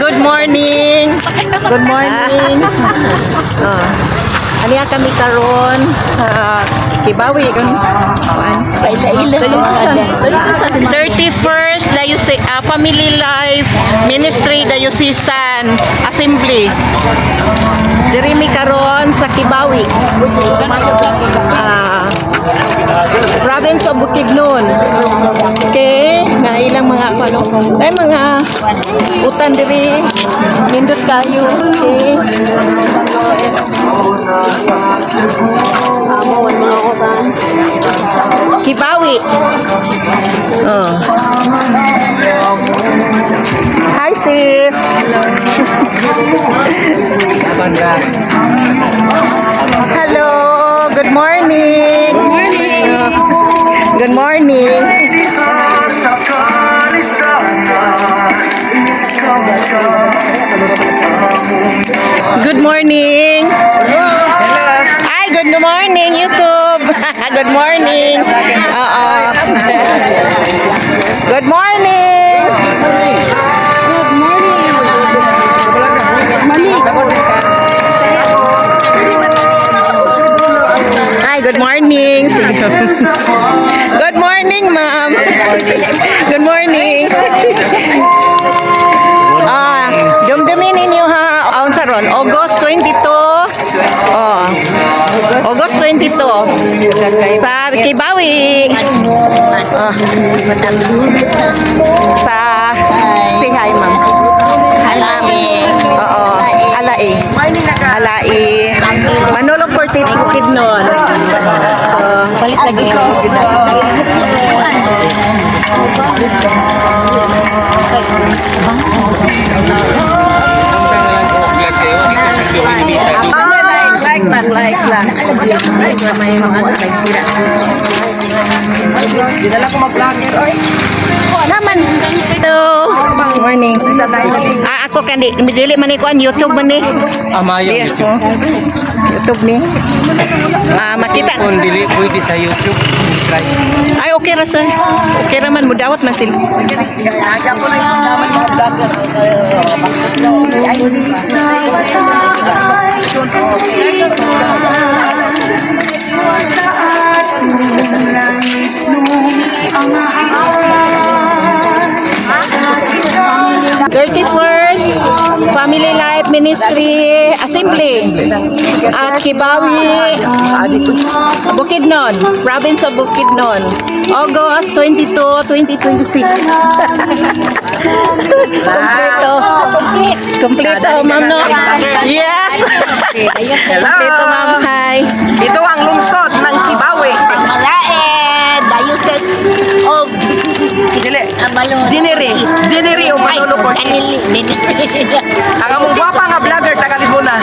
good morning. Good morning. Aniya kami karon sa Kibawi. 31st Family Life Ministry Diocesan Assembly. Diri mi karon sa Kibawi. Province of Bukidnon. Okay, na ilang mga ay mga utan diri nindot kayo. Okay. Kibawi. Oh. Hi sis. Hello. Good morning. Good morning. Good morning. Good morning. Hello. Hi, good morning YouTube. Good morning. Good morning. Good morning. Hi, good morning. Good morning, ma'am. Good morning. Dumdumin ninyo ha. Aunsa ron? August 22. August 22 sa Kibawi. Say hi, ma'am. Hi, ma'am. Alai. Manolo Fortich Bukidnon. So, balik lagi. Like lang. Dinala ko mag-vlogger, oy. Naman. Hello. Morning. Ako kandi dili man ikuan YouTube man ni. Amayo YouTube. YouTube ni. Makita Kung dili pwede sa YouTube, try. Ay okay ra sir. Okay ra man mudawat man sila. Aga ko lang naman mga vlogger. Family Life Ministry Assembly at Kibawi, Bukidnon, Province of Bukidnon, August 22, 2026. Kompleto, ma'am, no? Yes! Kompleto, ma'am, hi. Ito ang lungsod ng Kibawi. Diocese of Dineri o Manolo Cortez. Ang among gwapa nga vlogger taga-Libuna.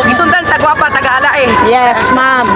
Gisundan sa gwapa taga-Alae. Yes, ma'am.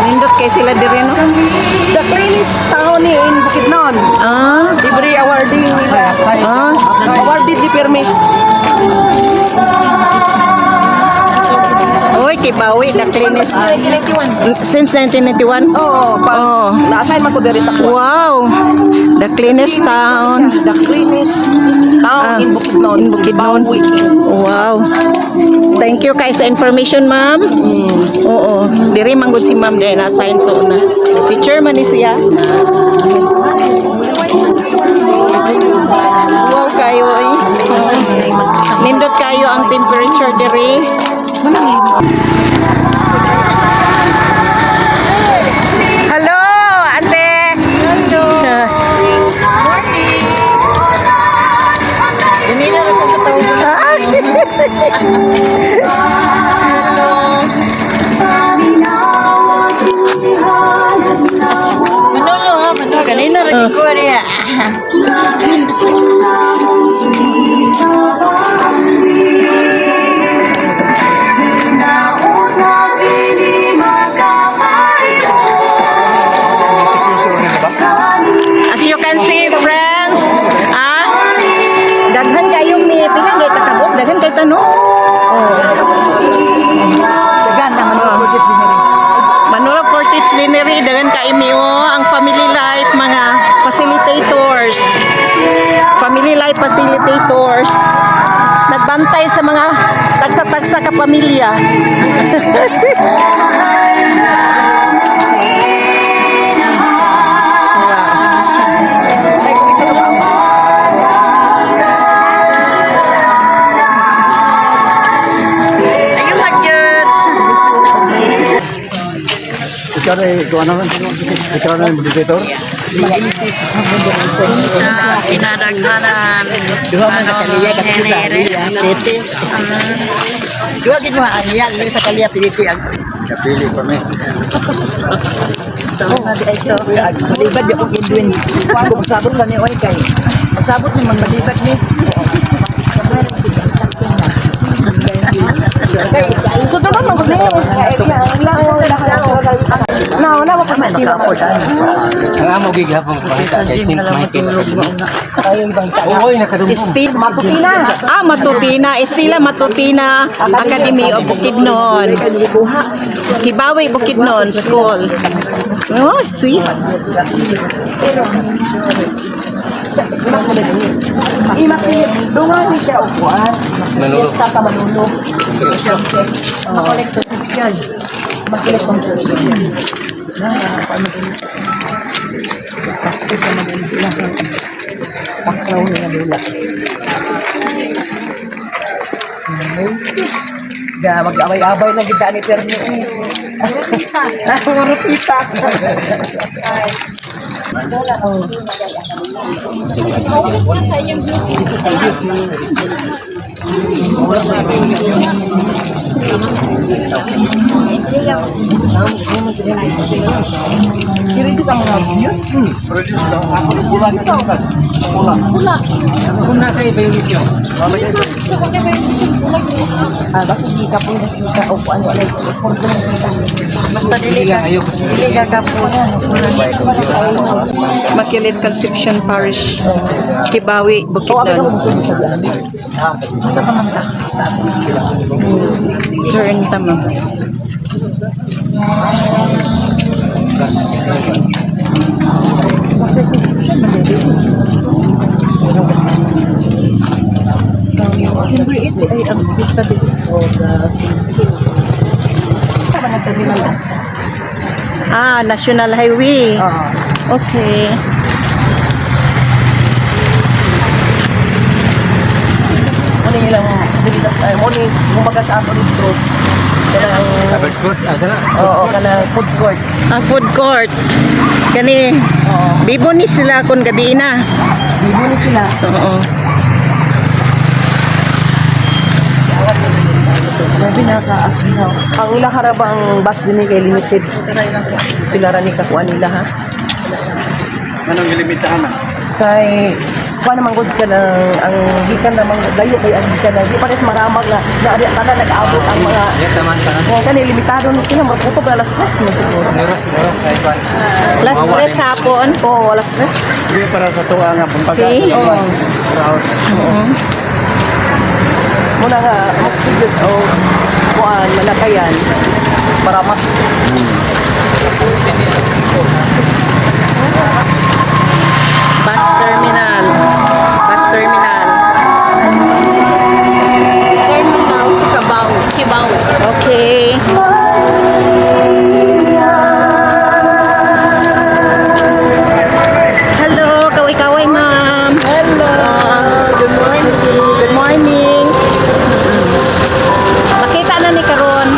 Nindot kay sila diri, no? The cleanest town in Bukidnon. Libre awarding. Awarded di permi. Oy, Kibawi, the cleanest. Since 1991? Oo. Na-assign man ko diri sa kuwa. Wow, the cleanest town. The cleanest town in Bukidnon. In Bukidnon. Wow. Thank you kay sa information, ma'am. Oo. Diri manggod si ma'am dahil na-assign to na. Teacher man ni siya. Wow kayo eh. Nindot kayo ang temperature diri. Hello, ate. Hello. Morning. Dini na rin kung katawag na. Hello. Manolo ha, Manolo. Kanina rin ko niya. diniri dagan ka imio ang family life mga facilitators. Family life facilitators. Nagbantay sa mga tagsa-tagsa ka pamilya. Ayun lang yun. Ikaw na yung moderator? Kinadaghanan. Diwa gid mo ang yan sa kaliya piliti ang Kapili pa may. malibad yung gidwin. Kung sabot ka ni oy kay. Magsabot ni man malibad ni. So naman mo ni. Na mo pa man ka po dai. Ang amo gigapon ko kita kay St. Michael. Oo, nakadunggo. Still Matutina. Matutina. Estila Matutina Academy of Bukidnon. Kibawi Bukidnon School. Oh, see? Imaklit, dungan ni siya upuan. Manulog. Fiesta sa Manulog. Makolekto yan. Makilit kong yan. Tapos sa mga sila. Paklaw nila dula. Mag-away-away lang kita ni Perno. Rupita. Kira itu sama views. Una kay Belisyo. Basta di ka po na upuan wala. Basta dili ka. Dili ka po. Makilit Conception Parish. Kibawi Bukidnon. Turn tama. Siyempre ito ay ang pista dito. National Highway. Okay. Muna nilang muna kumbaga sa ako dito. Kanang Sabat ko, sana. kanang food court. Food court. Kani. Bibo ni sila kun gabi na. Bibo ni sila. Oo. Grabe nakaka-asinaw. Ang ilang harabang bus din kay limited. Pilara ni kakuan nila ha. Anong gilimitahan na? Kay kuha naman gud ka ng ang gikan namang dayo kay ang gikan na di pa rin maramag na kada nag-aabot ang mga Ya taman ta. kani limitado ni sila magputo ba alas 3 na siguro. Meron sa iban. Last stress hapon. Oo, alas 3. Hindi para sa tuwa nga pampagat. Okay. Oo. Oo. Muna nga mag-visit o kuan manakayan para mas Bus terminal. Bus terminal. Terminal sa Cabao. Kibao. Okay. Hello, kaway-kaway ma'am. Hello. Good morning. Good morning. Makita na ni karon.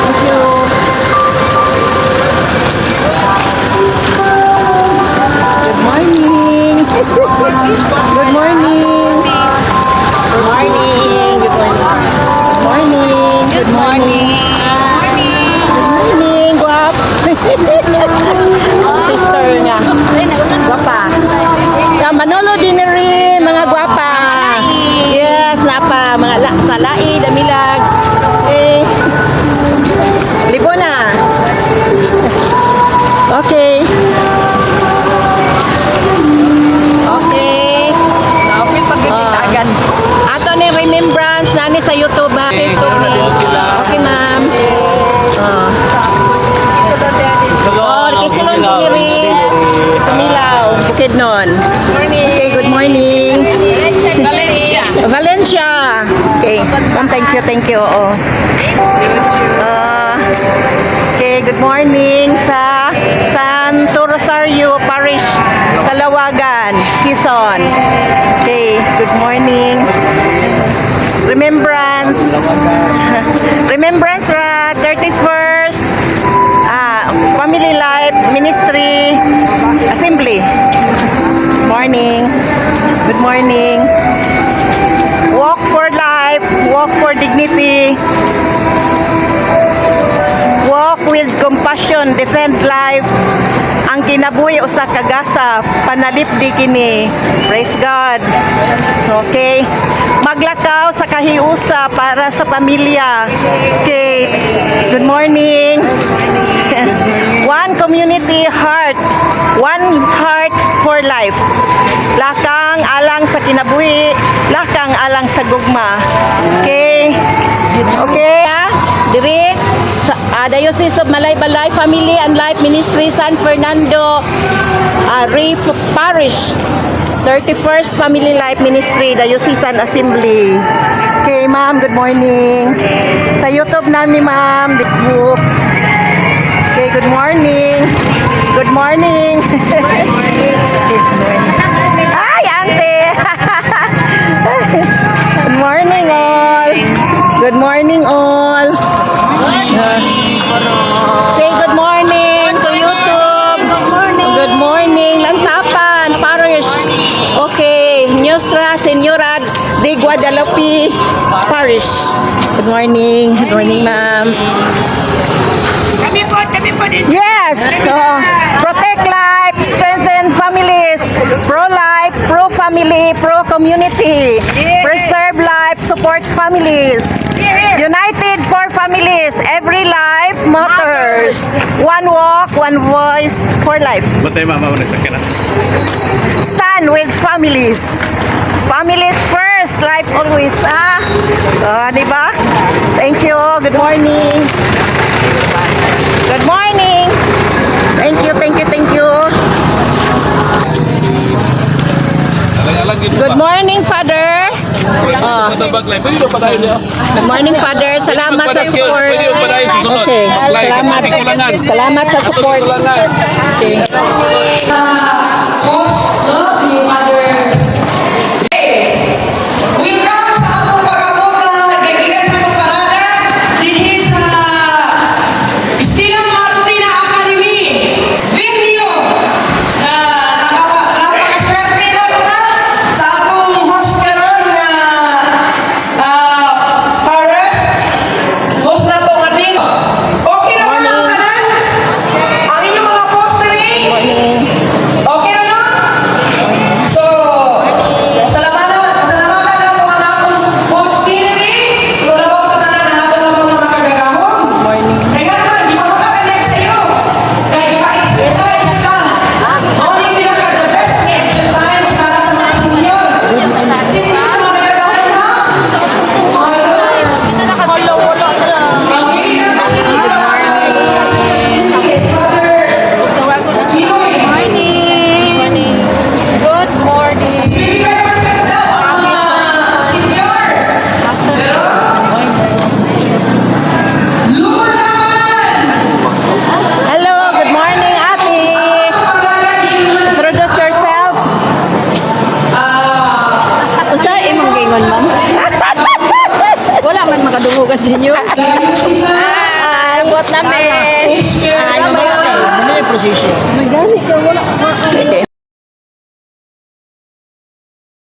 Thank you. Good morning. Good morning. Good morning. Good morning. Good morning. Good morning. Good morning, guwaps. Sister nga. Guwapa. Manolo dineri mga guwapa. Yes, napa mga sa lai damilag. Libo na. Okay. Okay. naapit pagkakitagan. Ato ni remembrance nani sa YouTube ha, Facebook ni. Okay, ma'am. afternoon. Okay, good morning. Valencia. Okay, ma'am, thank you. Oo. Okay, good morning sa Santo Rosario Parish sa Lawagan, Quezon. Okay, good morning. Remembrance ra 31st Family Life Ministry Assembly. Morning. Good morning. Walk for life, walk for dignity. Walk with compassion, defend life. Ang kinabuhi usa ka gasa, panalipdi kini. Praise God. Okay. Maglakaw sa kahiusa para sa pamilya. Okay. Good morning. One community heart, one heart for life. Lakang alang sa kinabuhi, lakang alang sa gugma. Okay. Okay. Diri sa Diocese of Malaybalay Family and Life Ministry San Fernando Reef Parish, 31st Family Life Ministry Diocesan Assembly. Okay, ma'am, good morning. Sa YouTube namin, ma'am, this book. Okay, good morning. Good morning. Ay, ante. Good morning, all. Good morning, all. Say good morning to YouTube. Good morning, Lantapan Parish. Okay, Nuestra Señora de Guadalupe Parish. Good morning. Good morning, ma'am. Kami po din. Yes. Protect life, strengthen families, pro-life, pro-family, pro-community. Preserve life, support families. United for families, every life matters. One walk, one voice for life. Batay mama mo na sa kina. Stand with families. Families first, life always. Di ba? Thank you. Good morning. Good morning. Thank you. Good morning, Father. Good morning, Father. Salamat sa support. Okay. Salamat sa support. Okay. Welcome sa akong pag-abot na kaibigan sa akong parada dinhi sa Istilang Matutina Academy. Video na napakaswerte na ito na sa atong host karon na Paris. Host na ito nga din. Okay na ba ang kanan? Ang inyong mga poster eh? Okay na no? So, pasalamatan ako ang akong host diniri. Lulabaw sa tanan na nato naman mga makagagahon. Kaya naman, di makaka-connect sa iyo. Kaya ipa-exercise ka. Only pinaka-the best exercise para sa mga senior. Sino yung mga nagagahon ha? Mga guys. Good morning. Hello, good morning, Ate. Introduce yourself. Unsa imong gingon, ma'am? Wala man makadungugan sa inyo. Buat namin. Ano ba yun? Ano yung prosesyo? Okay.